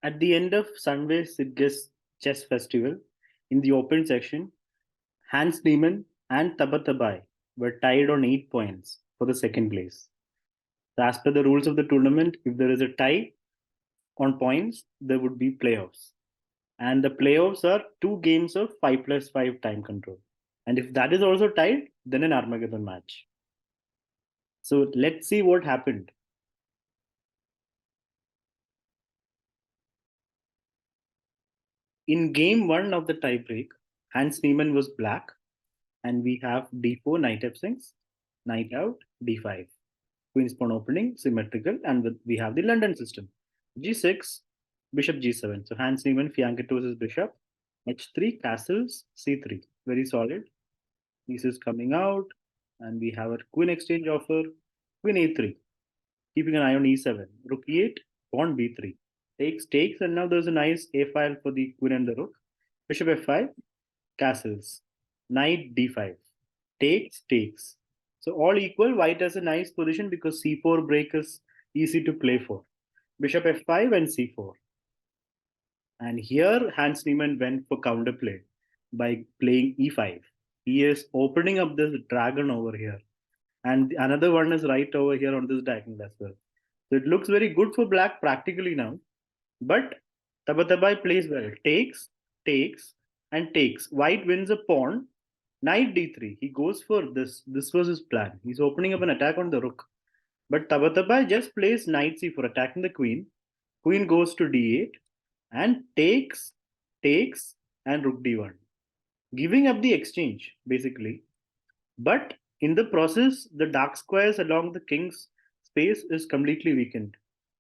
At the end of Sunway Sitges Chess Festival, in the open section, Hans Niemann and Tabatabaei were tied on 8 points for the second place. So as per the rules of the tournament, if there is a tie on points, there would be playoffs. And the playoffs are 2 games of 5+5 time control. And if that is also tied, then an Armageddon match. So let's see what happened. In game one of the tiebreak, Hans Niemann was black, and we have d4, knight f6, knight out, d5. Queen's pawn opening, symmetrical, and we have the London system. g6, bishop g7. So Hans Niemann fianchettos his bishop. h3, castles, c3. Very solid. Pieces coming out, and we have a queen exchange offer. Queen a3, keeping an eye on e7. Rook e8, pawn b3. Takes, and now there's a nice a file for the queen and the rook. Bishop f5, castles. Knight d5. Takes. So all equal, white has a nice position because c4 break is easy to play for. Bishop f5 and c4. And here Hans Niemann went for counterplay by playing e5. He is opening up this dragon over here. And another one is right over here on this diagonal as well. So it looks very good for black practically now. But Tabatabaei plays well. Takes, and takes. White wins a pawn. Knight d3. He goes for this. This was his plan. He's opening up an attack on the rook. But Tabatabaei just plays knight c4, attacking the queen. Queen goes to d8 and takes, and rook d1. Giving up the exchange, basically. But in the process, the dark squares along the king's space is completely weakened.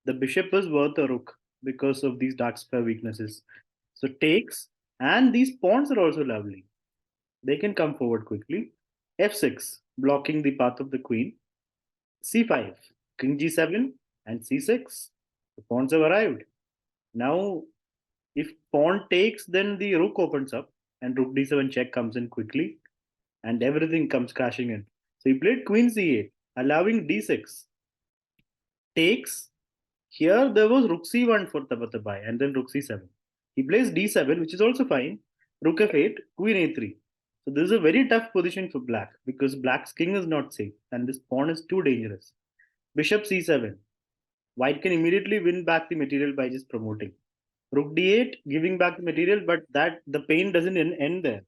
The bishop is worth a rook because of these dark square weaknesses. So takes, and these pawns are also lovely. They can come forward quickly. f6, blocking the path of the queen. c5, king g7, and c6. The pawns have arrived. Now, if pawn takes, then the rook opens up, and rook d7 check comes in quickly, and everything comes crashing in. So he played queen c8, allowing d6. Takes. Here there was rook c1 for Tabatabaei, and then rook c7. He plays d7, which is also fine. Rook f8, queen a3. So this is a very tough position for black because black's king is not safe, and this pawn is too dangerous. Bishop c7. White can immediately win back the material by just promoting. Rook d8, giving back the material, but that the pain doesn't end there.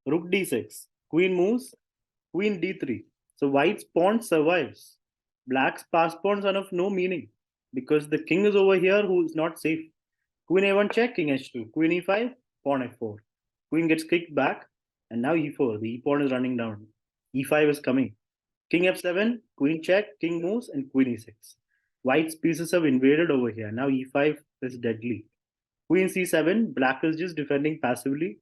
Rook d6. Queen moves. Queen d3. So white's pawn survives. Black's pass pawns are of no meaning because the king is over here who is not safe. Queen a1 check, king h2. Queen e5, pawn f4. Queen gets kicked back, and now e4. The e pawn is running down. e5 is coming. King f7, queen check, king moves, and queen e6. White's pieces have invaded over here. Now e5 is deadly. Queen c7, black is just defending passively.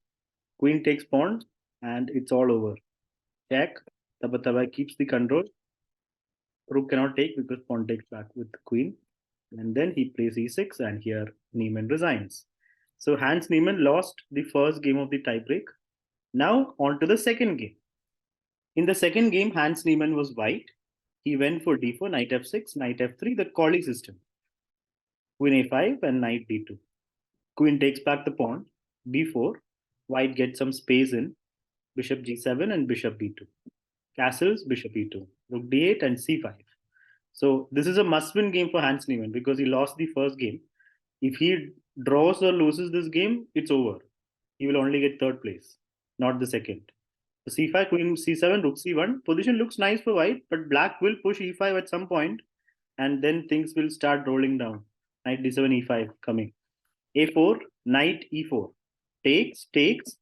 Queen takes pawn, and it's all over. Check. Tabatabaei keeps the control. Rook cannot take because pawn takes back with the queen. And then he plays e6, and here Niemann resigns. So Hans Niemann lost the first game of the tiebreak. Now on to the second game. In the second game, Hans Niemann was white. He went for d4, knight f6, knight f3, the Collie system. Queen a5 and knight d2. Queen takes back the pawn, b4. White gets some space in, bishop g7 and bishop b2. Castles, bishop e2, rook d8 and c5. So this is a must-win game for Hans Niemann because he lost the first game. If he draws or loses this game, it's over. He will only get third place, not the second. So c5, queen c7, rook c1. Position looks nice for white, but black will push e5 at some point, and then things will start rolling down. Knight d7, e5 coming. a4, knight e4. Takes,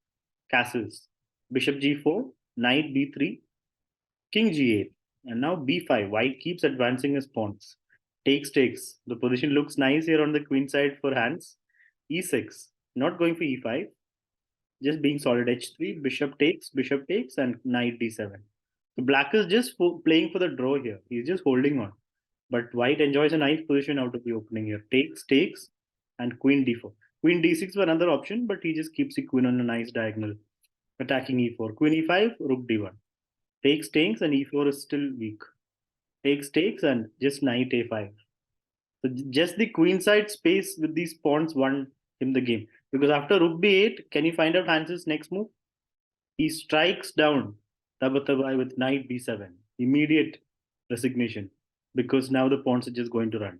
castles. Bishop g4, knight b3, king g8. And now b5. White keeps advancing his pawns. Takes. The position looks nice here on the queen side for Hans. e6. Not going for e5. Just being solid. h3. Bishop takes, and knight d7. So black is just playing for the draw here. He's just holding on. But white enjoys a nice position out of the opening here. Takes, and queen d4. Queen d6 was another option, but he just keeps the queen on a nice diagonal. Attacking e4. Queen e5, rook d1. Takes, and e4 is still weak. Takes, and just knight a5. So just the queenside space with these pawns won him the game. Because after rook b8, can you find out Hans's next move? He strikes down Tabatabaei with knight b7. Immediate resignation. Because now the pawns are just going to run.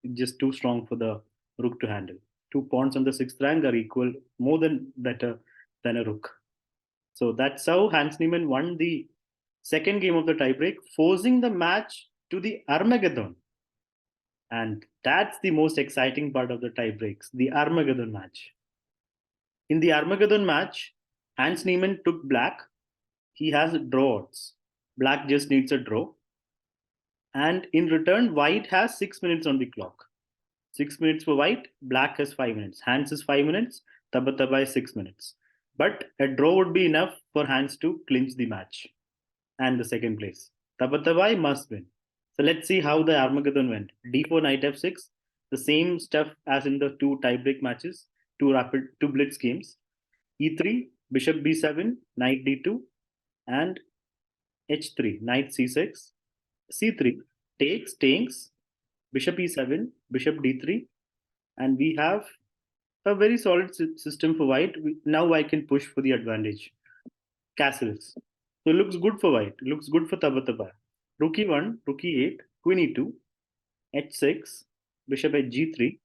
It's just too strong for the rook to handle. Two pawns on the sixth rank are equal, more than better than a rook. So that's how Hans Niemann won the second game of the tiebreak, forcing the match to the Armageddon. And that's the most exciting part of the tiebreaks, the Armageddon match. In the Armageddon match, Hans Niemann took black. He has draw odds. Black just needs a draw. And in return, white has 6 minutes on the clock. 6 minutes for white, black has 5 minutes. Hans is 5 minutes, Tabatabaei 6 minutes. But a draw would be enough for Hans to clinch the match and the second place. Tabatabaei must win. So let's see how the Armageddon went. D4, knight f6, the same stuff as in the two tiebreak matches, two blitz games. E3, bishop b7, knight d2, and h3, knight c6, c3, takes, bishop e7, bishop d3, and we have a very solid system for white. Now white can push for the advantage. Castles. So it looks good for white. It looks good for Tabatabaei. Rook e1, rook e8, queen e2, h6, bishop at g3,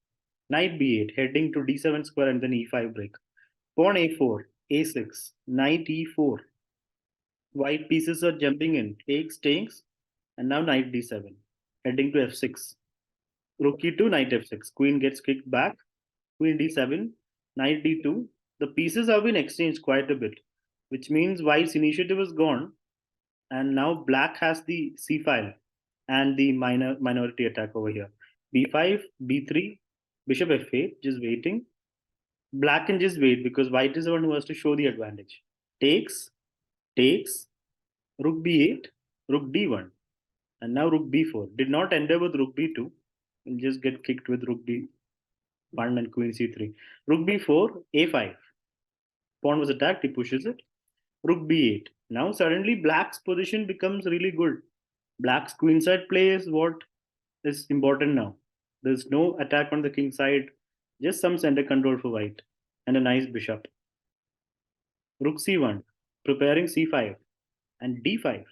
knight b8, heading to d7 square and then e5 break. Pawn a4, a6, knight e4. White pieces are jumping in, takes, and now knight d7, heading to f6. Rook e2, knight f6. Queen gets kicked back, queen d7, knight d2. The pieces have been exchanged quite a bit, which means white's initiative is gone, and now black has the c file and the minority attack over here. b5, b3, bishop f8, just waiting. Black can just wait because white is the one who has to show the advantage. Takes, rook b8, rook d1, and now rook b4. Did not end up with rook b2. Will just get kicked with rook d1 and queen c3. Rook b4, a5. Pawn was attacked, he pushes it. Rook b8. Now suddenly black's position becomes really good. Black's queenside play is what is important now. There's no attack on the king side, just some center control for white and a nice bishop. Rook c1, preparing c5 and d5.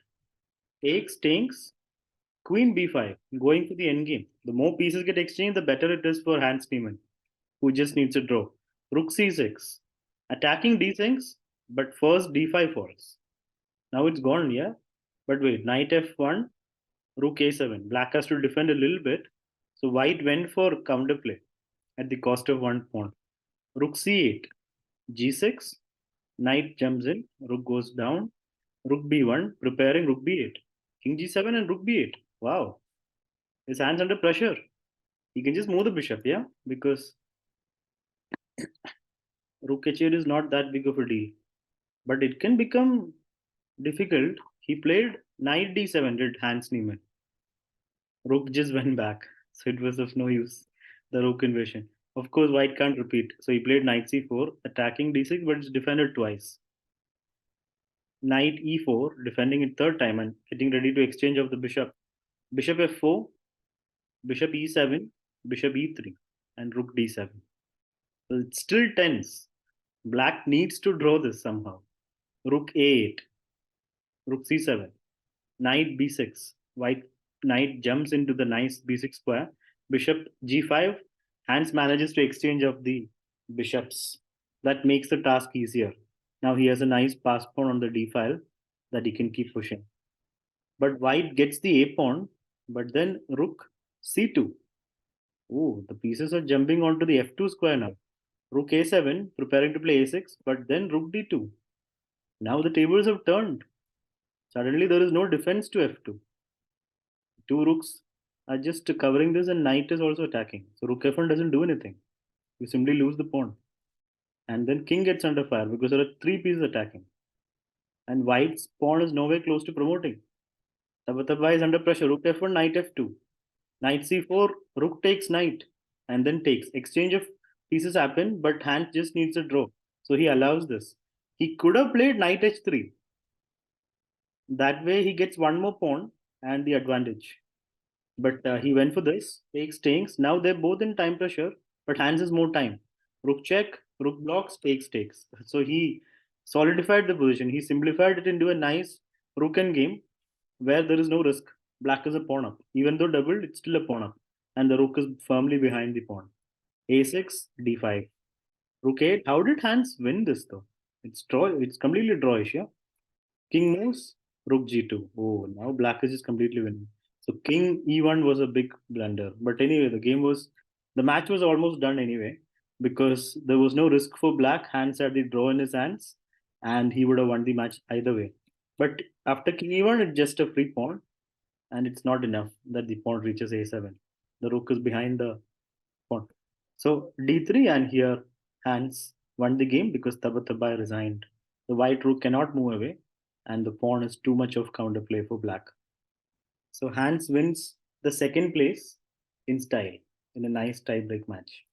Takes, queen b5, going for the endgame. The more pieces get exchanged, the better it is for Hans Niemann, who just needs a draw. Rook c6, attacking d6, but first d5 falls. Now it's gone, yeah? But wait, knight f1, rook a7. Black has to defend a little bit. So white went for counterplay at the cost of one pawn. Rook c8, g6, knight jumps in, rook goes down, rook b1, preparing rook b8. King g7 and rook b8. Wow. His hand's under pressure. He can just move the bishop, yeah? Because rook h8 is not that big of a deal. But it can become difficult. He played knight d7, did Hans Niemann. Rook just went back. So it was of no use, the rook invasion. Of course, white can't repeat. So he played knight c4, attacking d6, but it's defended twice. Knight e4, defending it third time and getting ready to exchange of the bishop. Bishop f4, bishop e7, bishop e3, and rook d7. So it's still tense. Black needs to draw this somehow. Rook a8, rook c7, knight b6. White knight jumps into the nice b6 square. Bishop g5. Hans manages to exchange of the bishops. That makes the task easier. Now he has a nice pass pawn on the d file that he can keep pushing. But white gets the a pawn, but then rook c2. Oh, the pieces are jumping onto the f2 square now. Rook a7, preparing to play a6, but then rook d2. Now the tables have turned. Suddenly there is no defense to f2. Two rooks are just covering this and knight is also attacking. So rook f1 doesn't do anything. You simply lose the pawn. And then king gets under fire because there are three pieces attacking. And white's pawn is nowhere close to promoting. Tabatabaei is under pressure. Rook f1, knight f2. Knight c4, rook takes knight. And then takes. Exchange of pieces happen, but Hans just needs a draw. So he allows this. He could have played knight h3. That way he gets one more pawn and the advantage. But he went for this, takes, takes. Now they're both in time pressure, but Hans has more time. Rook check, rook blocks, takes, takes. So he solidified the position. He simplified it into a nice rook and game where there is no risk. Black is a pawn up. Even though doubled, it's still a pawn up. And the rook is firmly behind the pawn. A6, d5. Rook 8. How did Hans win this though? It's draw. It's completely drawish, yeah. King moves, rook g2. Oh, now black is just completely winning. So king e1 was a big blunder. But anyway, the match was almost done anyway because there was no risk for black. Hans had the draw in his hands, and he would have won the match either way. But after king e1, it's just a free pawn, and it's not enough that the pawn reaches a7. The rook is behind the pawn. So d3, and here Hans won the game because Tabatabaei resigned. The white rook cannot move away, and the pawn is too much of counterplay for black. So Hans wins the second place in style in a nice tie-break match.